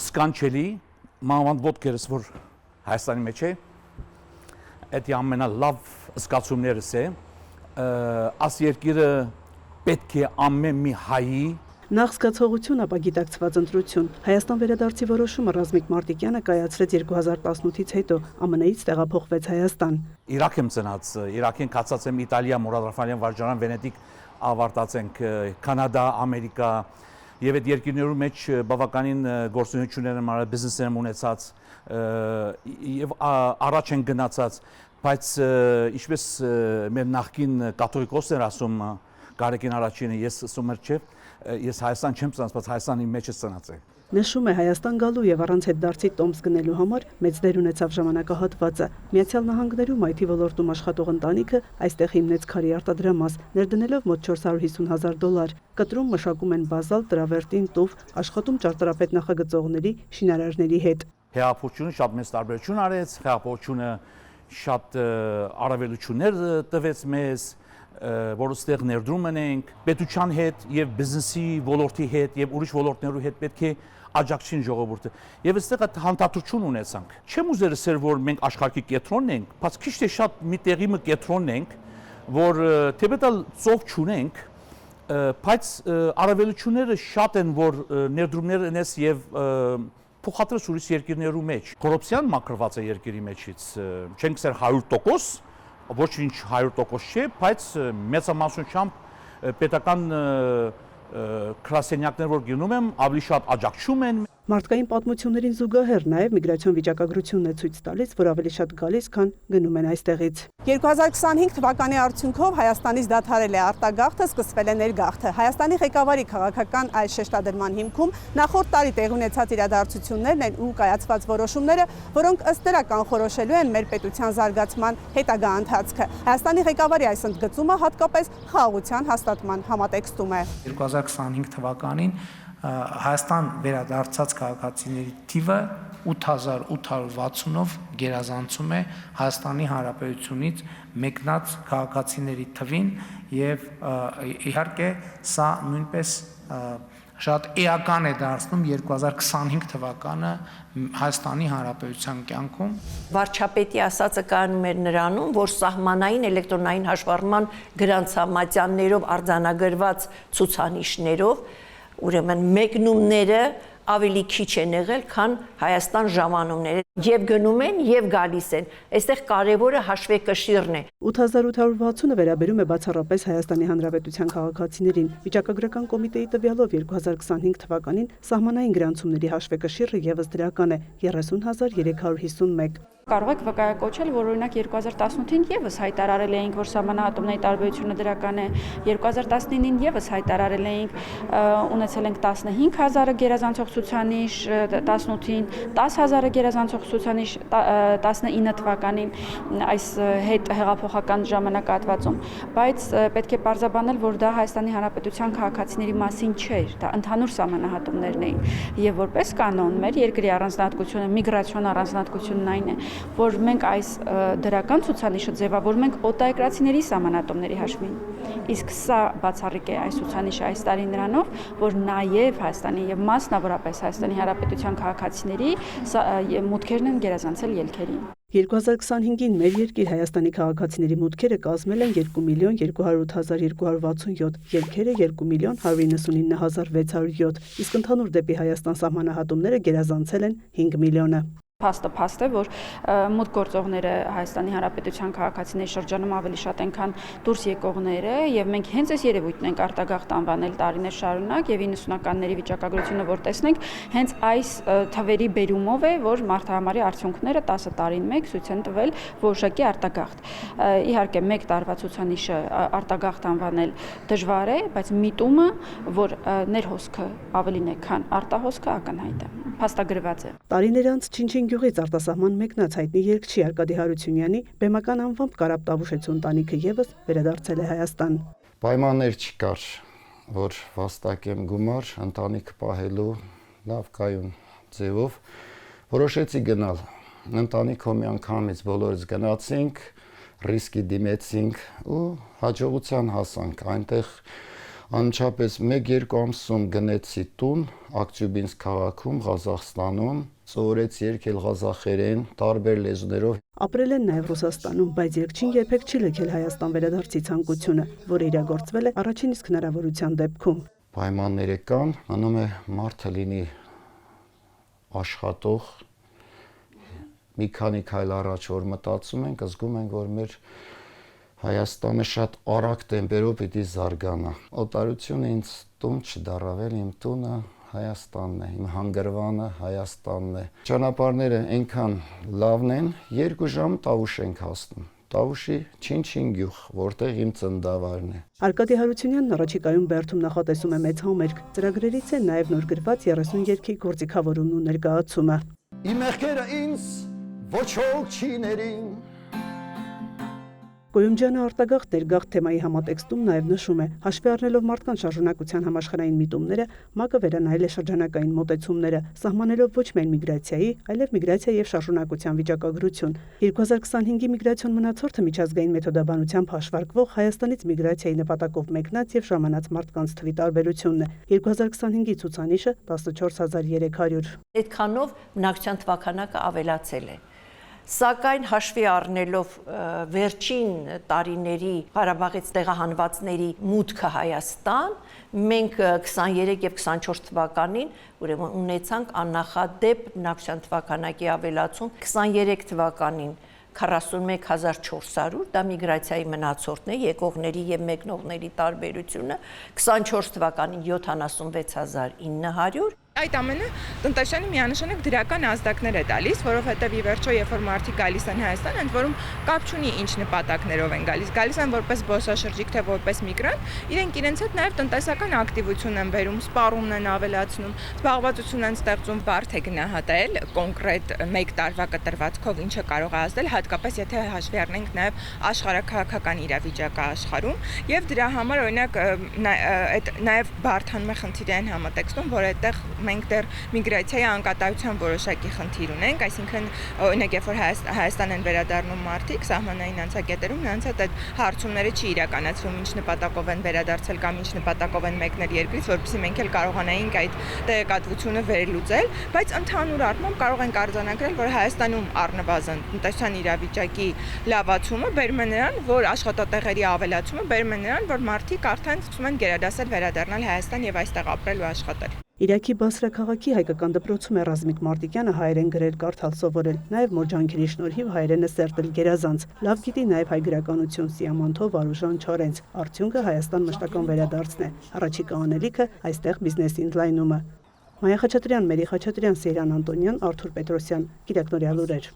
սկանչելի մանավանդ ոտքերս որ Հայաստանի մեջ է այդ ամենալավ զգացումներս է աս երկիրը պետք է ամեն մի հայի Նախ զգացողություն, ապա գիտակցված ընտրություն։ Հայաստան վերադարձի որոշումը Ռազմիկ Մարտիկյանը կայացրեց 2018-ից հետո, ԱՄՆ-ից տեղափոխվեց Հայաստան։ Իրաք եմ ծնած, Իրաքին կացած եմ Իտալիա, Մուրադարֆանյան վարժարան, Վենետիկ ավարտացենք, Կանադա, Ամերիկա եւ այդ երկրներու մեջ բավականին գործունեություններ եմ արել, բիզնեսներ եմ ունեցած եւ առաջ են գնացած, բայց ինչպես մեր նախկին կաթողիկոսներ ասում Գարեգին առաջինը ես ասում եմ չէ ես Հայաստան չեմ ծնած, բայց Հայաստանի մեջ եմ ծնած։ Նշում է Հայաստան գալու եւ առանց հետդարձի տոմս գնելու համար մեծ դեր ունեցավ ժամանակահատվածը։ Միացյալ Նահանգներում IT ոլորտում աշխատող ընտանիքը այստեղ հիմնեց քարի արտադրամաս, ներդնելով մոտ $450,000։ Կտրում մշակում են բազալ, տրավերտին, տուֆ, աշխատում ճարտարապետ նախագծողների, շինարարների հետ։ Հեղափոխությունը շատ մեծ տարբերություն արեց, հեղափոխությունը շատ առավելություններ տվեց մեզ որ ստեղ ներդրում ենք պետության հետ եւ բիզնեսի ոլորտի հետ եւ ուրիշ ոլորտներու հետ պետք է աջակցին ժողովուրդը եւ այստեղ այդ հանդարտություն ունեցանք չեմ ուզեր ասել որ մենք աշխարհի կենտրոնն ենք բայց քիչ թե շատ մի տեղի մը կենտրոնն ենք որ թեպետալ ծով չունենք բայց առավելությունները շատ են որ ներդրումներ ունես եւ փոխադրես ուրիշ երկրներու մեջ կոռուպցիան մակրված է երկրի մեջից չենք ասել 100% ոչինչ 100% չէ, բայց մեծամասնությամբ պետական գրասենյակներ որ գնում եմ, ավելի շատ աջակցում են Մարդկային պատմություններին զուգահեռ նաև միգրացիոն վիճակագրությունն է ցույց տալիս, որ ավելի շատ գալիս, քան գնում են այստեղից։ 2025 թվականի արդյունքով Հայաստանից դադարել է արտագաղթը, սկսվել է ներգաղթը։ Հայաստանի ղեկավարի քաղաքական այս շեշտադրման հիմքում նախորդ տարի տեղի ունեցած իրադարձություններն են ու կայացված որոշումները, որոնք ըստ դրա կանխորոշելու են մեր պետության զարգացման հետագա ընթացքը։ Հայաստանի ղեկավարի այս ընդգծումը հատկապես խաղաղության հաստատման համատեքստում է։ 2025 թվականին Հայաստան վերադարձած քաղաքացիների թիվը 8860-ով գերազանցում է Հայաստանի Հանրապետությունից մեկնած քաղաքացիների թվին եւ իհարկե սա նույնպես շատ էական է դարձնում 2025 թվականը Հայաստանի Հանրապետության կյանքում Վարչապետի ասածը կայանում էր նրանում, որ սահմանային էլեկտրոնային հաշվառման գրանցամատյաններով արձանագրված ցուցանիշներով ուրեմն մեկնումները ավելի քիչ են եղել, քան Հայաստան ժամանումները։ Եվ գնում են, եւ գալիս են։ Այստեղ կարևորը հաշվեկշիռն է։ 8860-ը վերաբերում է բացառապես Հայաստանի Հանրապետության քաղաքացիներին։ Վիճակագրական կոմիտեի տվյալով 2025 թվականին սահմանային գրանցումների հաշվեկշիռը եւս դրական է 30351։ Կարող եք վկայակոչել, որ օրինակ 2018-ին եւս հայտարարել էինք, որ սահմանահատումների տարբերությունը դրական է, 2019-ին եւս հայտարարել էինք, ունեցել ենք 15000-ը գերազանցող ցուցանիշ, 18-ին 10000-ը գերազանցող ցուցանիշ, 19 թվականին այս հետ հեղափոխական ժամանակահատվածում, բայց պետք է պարզաբանել, որ դա Հայաստանի Հանրապետության քաղաքացիների մասին չէր, դա ընդհանուր սահմանահատումներն էին, եւ որպես կանոն մեր երկրի առանձնահատկությունը, միգրացիոն առանձնահատկությունն այն է, որ մենք այս դրական ցուցանիշը ձևավորում ենք օտարերկրացիների սահմանատոմների հաշվին։ Իսկ սա բացառիկ է այս ցուցանիշը այս տարի նրանով, որ նաև Հայաստանի եւ մասնավորապես Հայաստանի Հանրապետության քաղաքացիների մուտքերն են գերազանցել ելքերին։ 2025-ին մեր երկիր Հայաստանի քաղաքացիների մուտքերը կազմել են 2,208,267, ելքերը 2,199,607, իսկ ընդհանուր դեպի Հայաստան սահմանահատումները գերազանցել են 5 միլիոնը։ Փաստ է, որ մուտք գործողները Հայաստանի Հանրապետության քաղաքացիների շրջանում ավելի շատ են, քան դուրս եկողները, եւ մենք հենց այս երևույթն ենք արտագաղթ անվանել տարիներ շարունակ եւ 90-ականների վիճակագրությունը որ տեսնենք, հենց այս թվերի բերումով է, որ մարդահամարի արդյունքները 10 տարին մեկ ցույց են տվել որոշակի արտագաղթ։ Իհարկե, մեկ տարվա ցուցանիշը արտագաղթ անվանել դժվար է, բայց միտումը, որ ներհոսքը ավելին է, քան արտահոսքը ակնհայտ է, փաստագրված է։ Տարիներ անց Չինչին գյուղից արտասահման մեկնած հայտնի երգչի Արկադի Հարությունյանի բեմական անվամբ Կարապ Տավուշեցու ընտանիքը եւս վերադարձել է Հայաստան։ Պայմաններ չկար, որ վաստակեմ գումար ընտանիքը պահելու լավ կայուն ձևով որոշեցի գնալ։ Ընտանիքով միանգամից բոլորս գնացինք, ռիսկի դիմեցինք ու հաջողության հասանք։ Այնտեղ Անմիջապես 1-2 ամսում գնեցի տուն, Ակտյուբինսկ քաղաքում, Ղազախստանում, սովորեցի երգել ղազախերեն, տարբեր լեզուներով։ Ապրել են նաև Ռուսաստանում, բայց երգչին երբեք չի լքել Հայաստան վերադարձի ցանկությունը, որը իրագործվել է առաջին իսկ հնարավորության դեպքում։ Պայմանները կան, մնում է մարդը լինի աշխատող, մի քանի քայլ առաջ որ մտածում ենք, զգում ենք, որ մեր Հայաստանը շատ արագ տեմպերով պիտի զարգանա։ Օտարությունը ինձ տուն չդարավել, իմ տունը Հայաստանն է, իմ հանգրվանը Հայաստանն է։ Ճանապարհները այնքան լավն են, 2 ժամ Տավուշ ենք հասնում։ Տավուշի Չինչին գյուղ, որտեղ իմ ծննդավայրն է։ Արկադի Հարությունյանն առաջիկայում Բերդում նախատեսում է մեծ համերգ։ Ծրագրերից է նաև նոր գրված 30 երգի գործիքավորումն ու ներկայացումը։ Իմ մեղքերը ինձ ոչ ոք չի ներին։ Գոյումջյանը արտագաղթ ներգաղթ թեմայի համատեքստում նաև նշում է, հաշվի առնելով մարդկանց շարժունակության համաշխարհային միտումները, ՄԱԿ-ը վերանայել է շրջանակային մոտեցումները, սահմանելով ոչ միայն միգրացիայի, այլև միգրացիա եւ շարժունակության վիճակագրություն։ 2025-ի միգրացիոն մնացորդը միջազգային մեթոդաբանությամբ հաշվարկվող Հայաստանից միգրացիայի նպատակով մեկնած եւ ժամանած մարդկանց թվի տարբերությունն է։ 2025-ի ցուցանիշը 14300։ Այդքանով բնակչության թվականակը ավելացել է։ Սակայն հաշվի առնելով վերջին տարիների Ղարաբաղից տեղահանվածների մուտքը Հայաստան, մենք 23 եւ 24 թվականին ուրեմն ունեցանք աննախադեպ բնակչության թվականակի ավելացում, 23 թվականին 41400, դա միգրացիայի մնացորդն է, եկողների եւ մեկնողների տարբերությունը, 24 թվականին 76900 Այդ ամենը տնտեսյանի միանշանակ դրական ազդակներ է տալիս, որովհետև ի վերջո երբ որ մարդիկ գալիս են Հայաստան, ընդ որում կապ չունի ինչ նպատակներով են գալիս են որպես զբոսաշրջիկ թե որպես միգրանտ, իրենք իրենց հետ նաև տնտեսական ակտիվություն են բերում, սպառումն են ավելացնում, զբաղվածություն են ստեղծում, բարդ է գնահատել կոնկրետ 1 տարվա կտրվածքով ինչը կարող է ազդել, հատկապես եթե հաշվի առնենք նաև աշխարհաքաղաքական իրավիճակը աշխարհում, եւ դրա համար օրինակ նաև բարդանում է խնդիրը այն համատեքստում, որ այդտեղ մենք դեռ միգրացիայի անկատարության որոշակի խնդիր ունենք, այսինքն օրինակ երբ որ Հայաստան են վերադառնում մարդիկ սահմանային անցակետերում, նրանց հետ այդ հարցումները չի իրականացվում, ինչ նպատակով են վերադարձել կամ ինչ նպատակով են մեկնել երկրից, որովհետեւ մենք էլ կարողանայինք այդ տեղեկատվությունը վերլուծել, բայց ընդհանուր առմամբ կարող ենք արձանագրել, որ Հայաստանում առնվազն տնտեսական իրավիճակի լավացումը բերում է նրան, որ աշխատատեղերի ավելացումը բերում է նրան, որ մարդիկ արդեն սկսում են գերադասել վերադառնալ Հայաստան եւ այստեղ ապրել ու աշխատել։ Իրաքի Բասրա քաղաքի հայկական դպրոցում է Ռազմիկ Մարտիկյանը հայերեն գրել, կարդալ սովորել, նաև նոր ջանքերի շնորհիվ հայերենը սերտել գերազանց։ Լավ գիտի նաև հայ գրականություն, Սիամանթով, Արուժան Չորենց։ Արդյունքը Հայաստան մշտական վերադարձն է։ Առաջիկա անելիքը այստեղ բիզնեսի ընդլայնումը։ Մայա Խաչատրյան, Մերի Խաչատրյան, Սեյրան Անտոնյան, Արթուր Պետրոսյան, Կիրակնորյալ լուրեր։